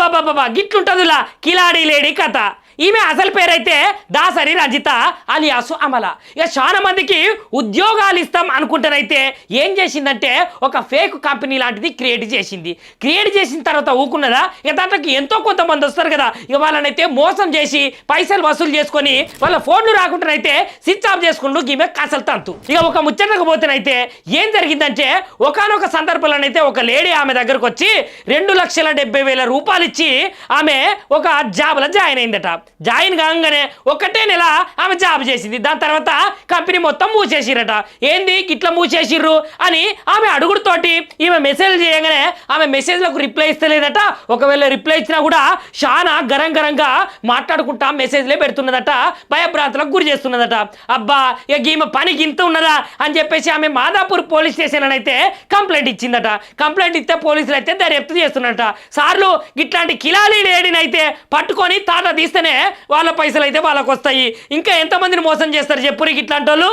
అబ్బబ్బబ్బబ్బా గిట్లుంటదిలా కిలాడి లేడీ కథ. ఈమె అసలు పేరైతే దాసరి రంజిత అలియాసు అమల. ఇక చాలా మందికి ఉద్యోగాలు ఇస్తాం అనుకుంటానైతే ఏం చేసిందంటే ఒక ఫేక్ కంపెనీ లాంటిది క్రియేట్ చేసింది. క్రియేట్ చేసిన తర్వాత ఊకున్నదా ఇక దాంట్లోకి ఎంతో కొంతమంది వస్తారు కదా, ఇక వాళ్ళనైతే మోసం చేసి పైసలు వసూలు చేసుకొని వాళ్ళ ఫోన్లు రాకుండానైతే స్విచ్ ఆఫ్ చేసుకుంటూ ఈమె అసలు తంతు. ఇక ఒక ముచ్చటకు పోతేనైతే ఏం జరిగిందంటే ఒకానొక సందర్భంలోనైతే ఒక లేడీ ఆమె దగ్గరకు వచ్చి 2,70,000 రూపాయలు ఇచ్చి ఆమె ఒక జాబ్లో జాయిన్ అయిందట. జాయిన్ కాగానే ఒకటే నెల ఆమె జాబ్ చేసింది. దాని తర్వాత కంపెనీ మొత్తం మూసేసిరట. ఏంది ఇట్లా మూసేసిర్రు అని ఆమె అడుగుడుతోటి ఈమె మెసేజ్ చేయగానే ఆమె మెసేజ్లకు రిప్లై ఇస్తలేదట. ఒకవేళ రిప్లై ఇచ్చినా కూడా చాలా గరంగా మాట్లాడుకుంటా మెసేజ్లే పెడుతున్నదట, భయభ్రాంతులకు గురి చేస్తున్నదట. అబ్బా ఇక ఈమె పనికి ఇంత ఉన్నదా అని చెప్పేసి ఆమె మాదాపూర్ పోలీస్ స్టేషన్ అయితే కంప్లైంట్ ఇచ్చిందట. కంప్లైంట్ ఇస్తే పోలీసులు అయితే దర్యాప్తు చేస్తున్నట. సార్లు ఇట్లాంటి కిలాలి లేడీనైతే పట్టుకొని తాట తీస్తేనే వాళ్ళ పైసలు అయితే వాళ్ళకు వస్తాయి. ఇంకా ఎంతమందిని మోసం చేస్తారు చెప్పురికి ఇట్లాంటి వాళ్ళు.